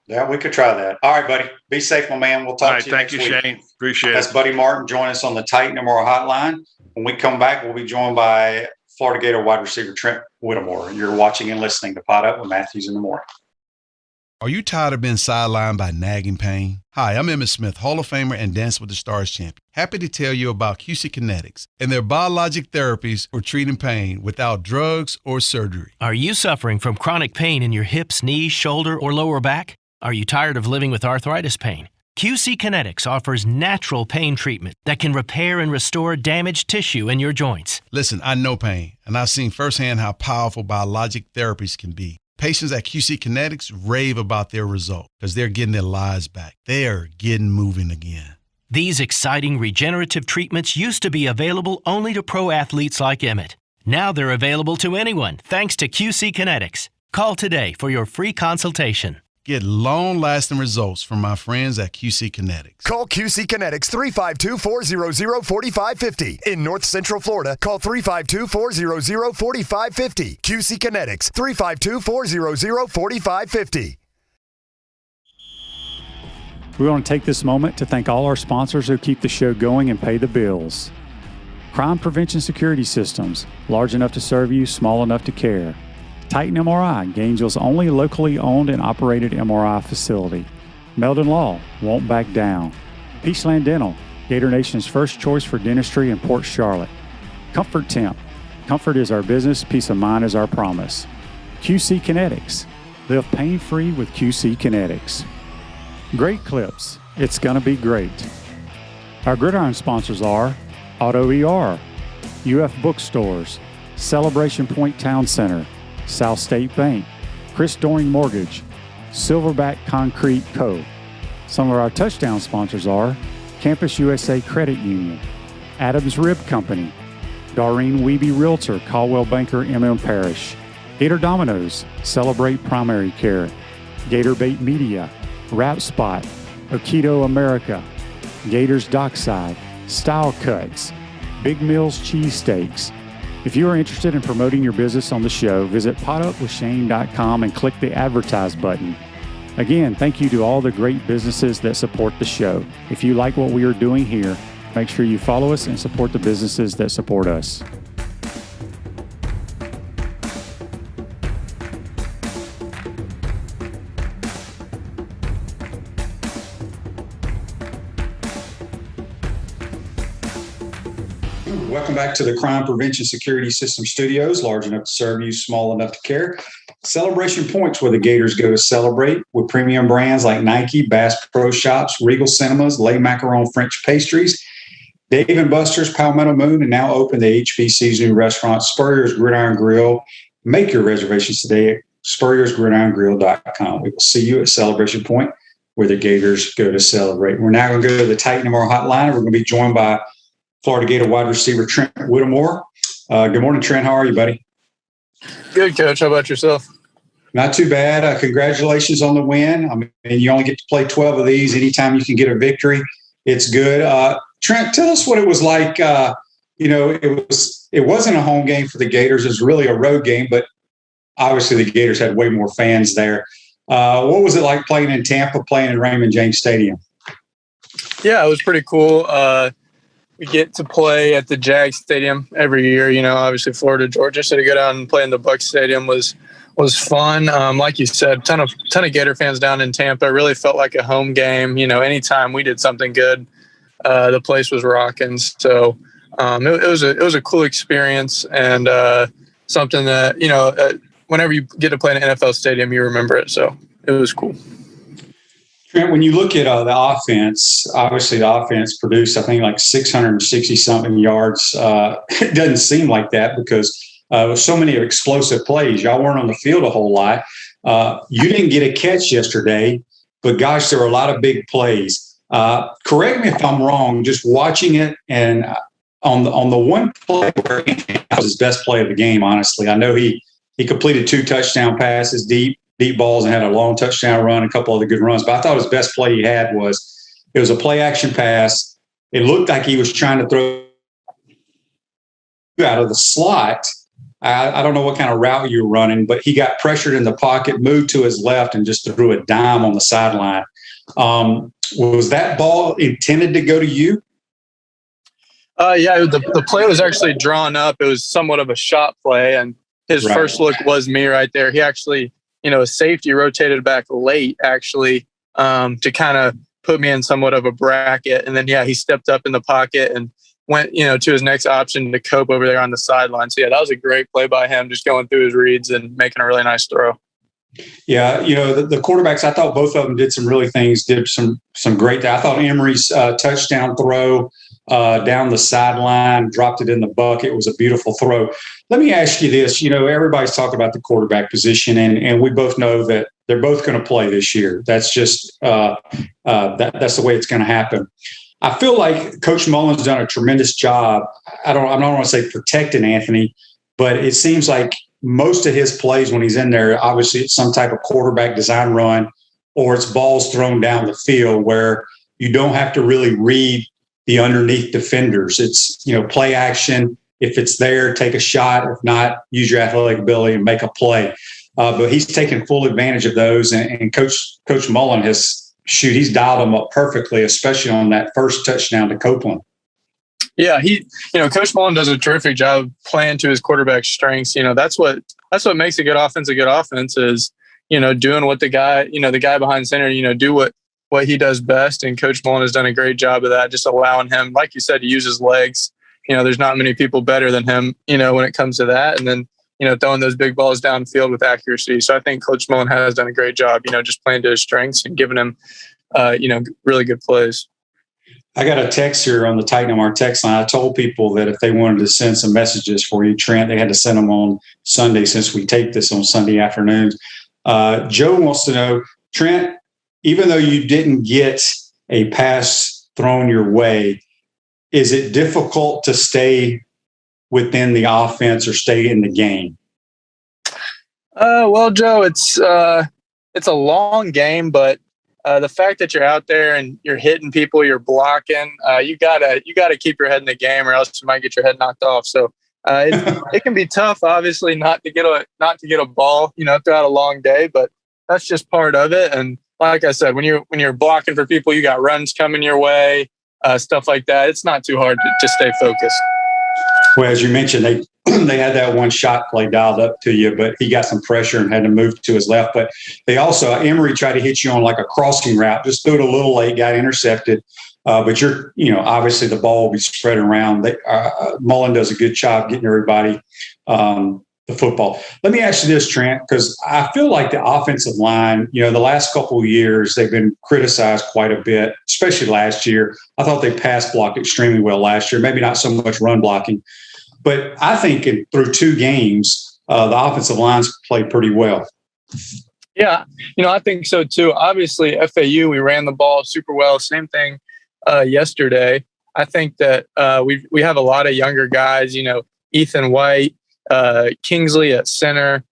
Speaker 1: Yeah, we could try that. All right, buddy. Be safe, my man. We'll talk to you next week.
Speaker 2: Thank you, Shane. Appreciate it.
Speaker 1: That's Buddy Martin. Join us on the Titan Tomorrow Hotline. When we come back, we'll be joined by Florida Gator wide receiver Trent Whittemore. You're watching and listening to Pot Up with Matthews in the Morning.
Speaker 3: Are you tired of being sidelined by nagging pain? Hi, I'm Emmitt Smith, Hall of Famer and Dance with the Stars champion. Happy to tell you about QC Kinetics and their biologic therapies for treating pain without drugs or surgery.
Speaker 4: Are you suffering from chronic pain in your hips, knees, shoulder, or lower back? Are you tired of living with arthritis pain? QC Kinetics offers natural pain treatment that can repair and restore damaged tissue in your joints.
Speaker 3: Listen, I know pain, and I've seen firsthand how powerful biologic therapies can be. Patients at QC Kinetics rave about their result because they're getting their lives back. They are getting moving again.
Speaker 4: These exciting regenerative treatments used to be available only to pro athletes like Emmitt. Now they're available to anyone thanks to QC Kinetics. Call today for your free consultation.
Speaker 3: Get long-lasting results from my friends at QC Kinetics.
Speaker 5: Call QC Kinetics 352-400-4550. In North Central Florida, call 352-400-4550. QC Kinetics 352-400-4550.
Speaker 6: We want to take this moment to thank all our sponsors who keep the show going and pay the bills. Crime Prevention Security Systems, large enough to serve you, small enough to care. Titan MRI, Gainesville's only locally owned and operated MRI facility. Meldon Law, won't back down. Peachland Dental, Gator Nation's first choice for dentistry in Port Charlotte. Comfort Temp, comfort is our business, peace of mind is our promise. QC Kinetics, live pain-free with QC Kinetics. Great Clips, it's gonna be great. Our Gridiron sponsors are Auto ER, UF Bookstores, Celebration Point Town Center, South State Bank, Chris Doring Mortgage, Silverback Concrete Co. Some of our touchdown sponsors are Campus USA Credit Union, Adams Rib Company, Doreen Wiebe Realtor, Caldwell Banker MM Parish, Gator Dominoes, Celebrate Primary Care, Gator Bait Media, Wrap Spot, Okito America, Gators Dockside, Style Cuts, Big Mills Cheesesteaks. If you are interested in promoting your business on the show, visit potupwithshane.com and click the advertise button. Again, thank you to all the great businesses that support the show. If you like what we are doing here, make sure you follow us and support the businesses that support us.
Speaker 1: Welcome back to the Crime Prevention Security System Studios, large enough to serve you, small enough to care. Celebration points where the Gators go to celebrate with premium brands like Nike, Bass Pro Shops, Regal Cinemas, Le Macaron French Pastries, Dave & Buster's, Palmetto Moon, and now open the HBC's new restaurant, Spurrier's Gridiron Grill. Make your reservations today at spurriersgridirongrill.com. We will see you at Celebration Point where the Gators go to celebrate. We're now going to go to the Titan MR hotline. We're going to be joined by Florida Gator wide receiver Trent Whittemore. Good morning, Trent. How are you, buddy?
Speaker 7: Good, Coach. How about yourself?
Speaker 1: Not too bad. Congratulations on the win. I mean, you only get to play 12 of these. Anytime you can get a victory, it's good. Trent, tell us what it was like. It wasn't a home game for the Gators. It was really a road game, but obviously the Gators had way more fans there. What was it like playing in Tampa, playing in Raymond James Stadium?
Speaker 7: Yeah, it was pretty cool. We get to play at the Jag Stadium every year. Obviously Florida, Georgia. So to go down and play in the Buck Stadium was fun. Like you said, ton of Gator fans down in Tampa. It really felt like a home game. Anytime we did something good, the place was rocking. So it was a cool experience and something that whenever you get to play in an NFL stadium, you remember it. So it was cool.
Speaker 1: Trent, when you look at the offense, obviously the offense produced, I think, like 660-something yards. It doesn't seem like that because with so many explosive plays, y'all weren't on the field a whole lot. You didn't get a catch yesterday, but gosh, there were a lot of big plays. Correct me if I'm wrong, just watching it, and on the one play where that was his best play of the game, honestly. I know he completed 2 touchdown passes, deep balls, and had a long touchdown run, a couple other good runs. But I thought his best play he had was a play action pass. It looked like he was trying to throw out of the slot. I don't know what kind of route you were running, but he got pressured in the pocket, moved to his left, and just threw a dime on the sideline. Was that ball intended to go to you?
Speaker 7: Yeah, the play was actually drawn up. It was somewhat of a shot play, and his first look was me right there. He actually, a safety rotated back late, actually, to kind of put me in somewhat of a bracket. And then, he stepped up in the pocket and went, to his next option to Cope over there on the sideline. So, that was a great play by him, just going through his reads and making a really nice throw.
Speaker 1: Yeah, the quarterbacks, I thought both of them did some great. I thought Emery's touchdown throw down the sideline, dropped it in the bucket. It was a beautiful throw. Let me ask you this. Everybody's talking about the quarterback position, and we both know that they're both going to play this year. That's just that's the way it's going to happen. I feel like Coach Mullen's done a tremendous job. I don't want to say protecting Anthony, but it seems like most of his plays when he's in there, obviously it's some type of quarterback design run or it's balls thrown down the field where you don't have to really read the underneath defenders. It's, play action. If it's there, take a shot. If not, use your athletic ability and make a play. But he's taken full advantage of those. And Coach Mullen he's dialed them up perfectly, especially on that first touchdown to Copeland.
Speaker 7: Yeah, Coach Mullen does a terrific job playing to his quarterback's strengths. That's what makes a good offense is, doing what the guy behind center, do what he does best. And Coach Mullen has done a great job of that, just allowing him, like you said, to use his legs. There's not many people better than him, when it comes to that. And then, throwing those big balls downfield with accuracy. So I think Coach Mullen has done a great job, just playing to his strengths and giving him, really good plays.
Speaker 1: I got a text here on the Titan MR text line. I told people that if they wanted to send some messages for you, Trent, they had to send them on Sunday since we tape this on Sunday afternoons. Joe wants to know, Trent, even though you didn't get a pass thrown your way, is it difficult to stay within the offense or stay in the game?
Speaker 7: Well, Joe, it's a long game, but the fact that you're out there and you're hitting people, you're blocking, you gotta keep your head in the game, or else you might get your head knocked off. So it can be tough, obviously, not to get a ball, throughout a long day, but that's just part of it. And like I said, when you're blocking for people, you got runs coming your way, stuff like that. It's not too hard to stay focused.
Speaker 1: Well, as you mentioned, they had that one shot play dialed up to you, but he got some pressure and had to move to his left. But they also, Emory tried to hit you on like a crossing route, just threw it a little late, got intercepted. But obviously the ball will be spread around. Mullen does a good job getting everybody the football. Let me ask you this, Trent, because I feel like the offensive line, the last couple of years, they've been criticized quite a bit, especially last year. I thought they pass blocked extremely well last year, maybe not so much run blocking. But I think through 2 games, the offensive lines played pretty well.
Speaker 7: Yeah, I think so too. Obviously, FAU, we ran the ball super well. Same thing yesterday. I think that we have a lot of younger guys, Ethan White, Kingsley at center,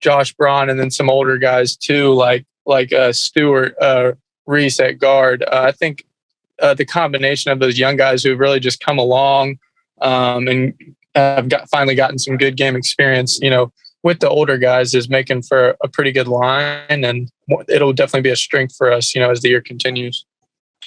Speaker 7: Josh Braun, and then some older guys too, like Stuart Reese at guard. I think the combination of those young guys who've really just come along and have finally gotten some good game experience, with the older guys is making for a pretty good line, and it'll definitely be a strength for us, as the year continues.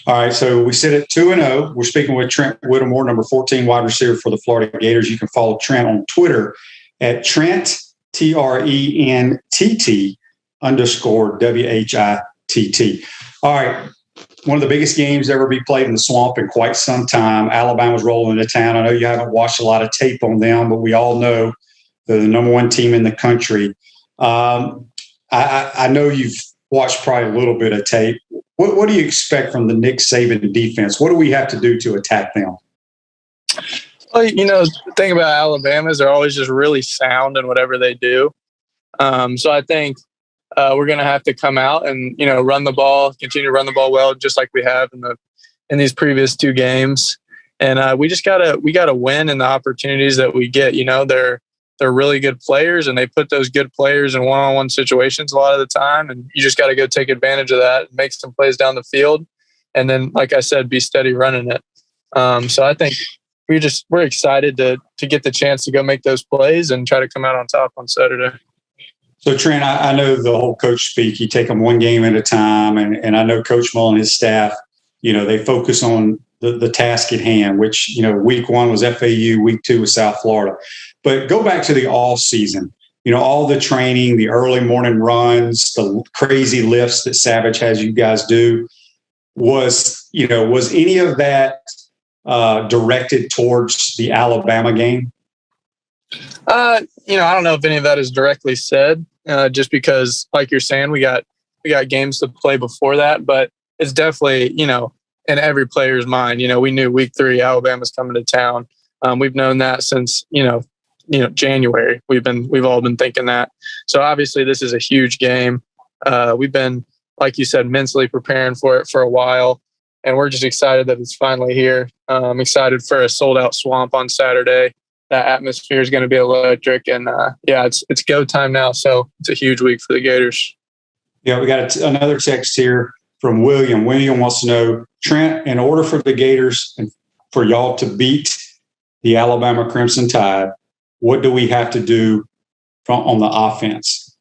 Speaker 1: All right, so we sit at 2-0. We're speaking with Trent Whittemore, number 14 wide receiver for the Florida Gators. You can follow Trent on Twitter at Trent, TRENTT _WHITT. All right, one of the biggest games ever be played in the Swamp in quite some time. Alabama's rolling into town. I know you haven't watched a lot of tape on them, but we all know they're the number 1 team in the country. I know you've watched probably a little bit of tape. What do you expect from the Nick Saban defense? What do we have to do to attack them?
Speaker 7: Well, the thing about Alabama is they're always just really sound in whatever they do. So I think we're going to have to come out and, run the ball, continue to run the ball well, just like we have in these previous 2 games. And we gotta win in the opportunities that we get. They're really good players, and they put those good players in one-on-one situations a lot of the time. And you just got to go take advantage of that, make some plays down the field. And then, like I said, be steady running it. So I think we're excited to get the chance to go make those plays and try to come out on top on Saturday.
Speaker 1: So, Trent, I know the whole coach speak. You take them one game at a time, and I know Coach Mull and his staff, they focus on the task at hand, which, week 1 was FAU, week 2 was South Florida. But go back to the off season, all the training, the early morning runs, the crazy lifts that Savage has you guys do. Was any of that directed towards the Alabama game?
Speaker 7: I don't know if any of that is directly said, just because, like you're saying, we got games to play before that, but it's definitely, in every player's mind. We knew week 3 Alabama's coming to town. We've known that since, January. We've all been thinking that. So obviously this is a huge game. We've been, like you said, mentally preparing for it for a while, and we're just excited that it's finally here. I'm excited for a sold-out Swamp on Saturday. That atmosphere is going to be electric, and it's go time now. So it's a huge week for the Gators.
Speaker 1: Yeah, we got another text here from William. William wants to know, Trent, in order for the Gators and for y'all to beat the Alabama Crimson Tide, what do we have to do on the offense?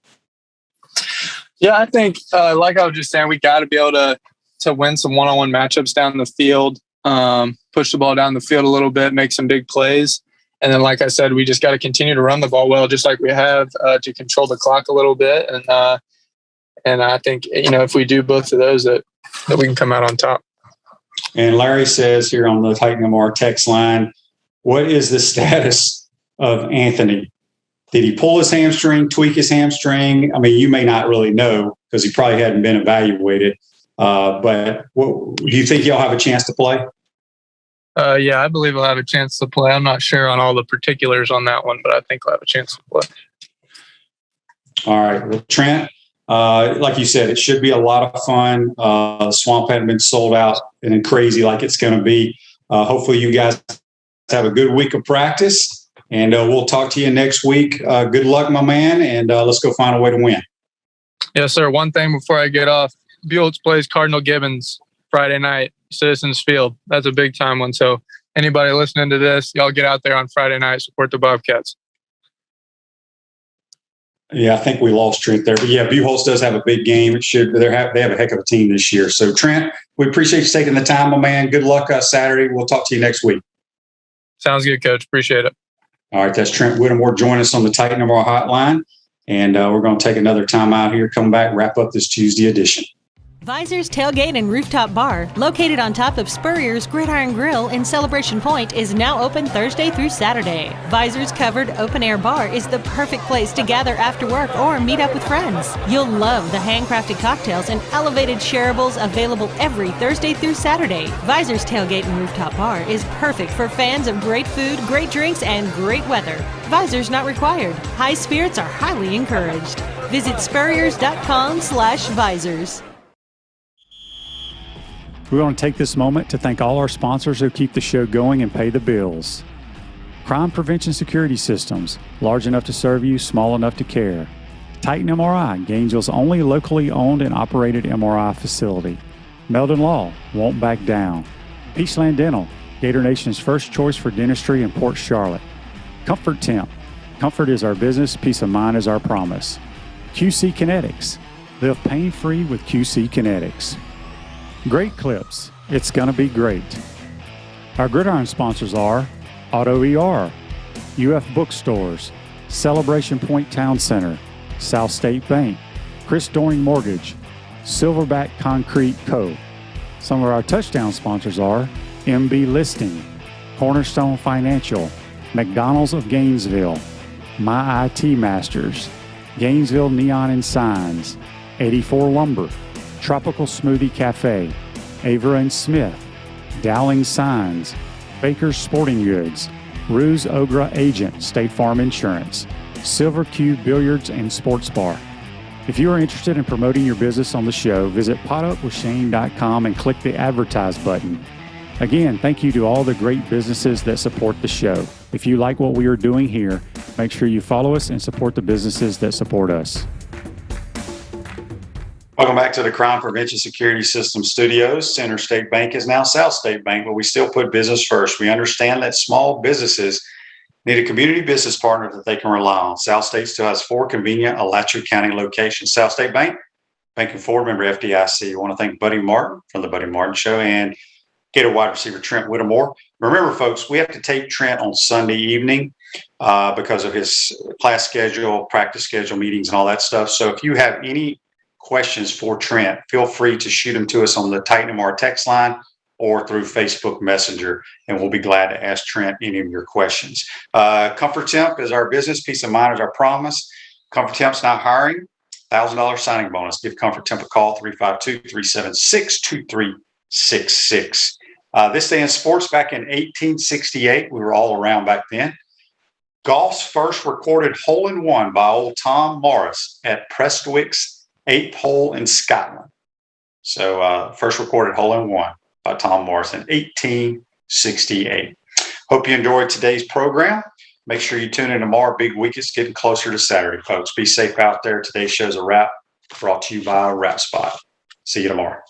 Speaker 7: Yeah, I think, like I was just saying, we got to be able to win some one-on-one matchups down the field, push the ball down the field a little bit, make some big plays. And then, like I said, we just got to continue to run the ball well, just like we have, to control the clock a little bit. And I think, if we do both of those, that we can come out on top.
Speaker 1: And Larry says here on the Titan MR text line, what is the status of Anthony? Did he pull his hamstring, tweak his hamstring? I mean, you may not really know because he probably hadn't been evaluated. But do you think y'all have a chance to play?
Speaker 7: Yeah, I believe I'll have a chance to play. I'm not sure on all the particulars on that one, but I think I'll have a chance to play.
Speaker 1: All right. Well, Trent, like you said, it should be a lot of fun. The Swamp hadn't been sold out and crazy like it's going to be. Hopefully you guys have a good week of practice, and we'll talk to you next week. Good luck, my man, and let's go find a way to win.
Speaker 7: Yes, sir. One thing before I get off, Buell's plays Cardinal Gibbons Friday night, Citizens Field. That's a big time one. So anybody listening to this, y'all get out there on Friday night, support the Bobcats.
Speaker 1: Yeah, I think we lost Trent there. But yeah, Buchholz does have a big game. They have a heck of a team this year. So Trent, we appreciate you taking the time, my man. Good luck Saturday. We'll talk to you next week.
Speaker 7: Sounds good, Coach. Appreciate it.
Speaker 1: All right, that's Trent Whittemore joining us on the Titan Number Hotline. And we're going to take another time out here, come back, wrap up this Tuesday edition.
Speaker 8: Visor's Tailgate and Rooftop Bar, located on top of Spurrier's Gridiron Grill in Celebration Point, is now open Thursday through Saturday. Visor's covered open-air bar is the perfect place to gather after work or meet up with friends. You'll love the handcrafted cocktails and elevated shareables available every Thursday through Saturday. Visor's Tailgate and Rooftop Bar is perfect for fans of great food, great drinks, and great weather. Visor's not required. High spirits are highly encouraged. Visit spurriers.com/visors.
Speaker 6: We want to take this moment to thank all our sponsors who keep the show going and pay the bills. Crime Prevention Security Systems, large enough to serve you, small enough to care. Titan MRI, Gainesville's only locally owned and operated MRI facility. Meldon Law, won't back down. Peachland Dental, Gator Nation's first choice for dentistry in Port Charlotte. Comfort Temp, comfort is our business, peace of mind is our promise. QC Kinetics, live pain-free with QC Kinetics. Great Clips, it's gonna be great. Our Gridiron sponsors are Auto ER, UF Bookstores, Celebration Point Town Center, South State Bank, Chris Doring Mortgage, Silverback Concrete Co. Some of our touchdown sponsors are MB Listing, Cornerstone Financial, McDonald's of Gainesville, My IT Masters, Gainesville Neon and Signs, 84 Lumber, Tropical Smoothie Cafe, Avera and Smith, Dowling Signs, Baker's Sporting Goods, Ruse Ogra Agent, State Farm Insurance, Silver Cube Billiards and Sports Bar. If you are interested in promoting your business on the show, visit potupwithshane.com and click the advertise button. Again, thank you to all the great businesses that support the show. If you like what we are doing here, make sure you follow us and support the businesses that support us.
Speaker 1: Welcome back to the Crime Prevention Security System Studios. Center State Bank is now South State Bank, but we still put business first. We understand that small businesses need a community business partner that they can rely on. South State still has 4 convenient Alachua County locations. South State Bank, banking forward, member FDIC. I want to thank Buddy Martin from the Buddy Martin Show and Gator wide receiver Trent Whittemore. Remember, folks, we have to take Trent on Sunday evening because of his class schedule, practice schedule, meetings, and all that stuff. So if you have any questions for Trent, feel free to shoot them to us on the Titan MR text line or through Facebook Messenger, and we'll be glad to ask Trent any of your questions. Comfort Temp is our business. Peace of mind is our promise. Comfort Temp's not hiring. $1,000 signing bonus. Give Comfort Temp a call, 352-376-2366. This day in sports, back in 1868, we were all around back then. Golf's first recorded hole-in-one by old Tom Morris at Prestwick's 8th hole in Scotland. So first recorded hole-in-one by Tom Morris in 1868. Hope you enjoyed today's program. Make sure you tune in tomorrow. Big week is getting closer to Saturday, folks. Be safe out there. Today's show's a wrap, brought to you by Wrap Spot. See you tomorrow.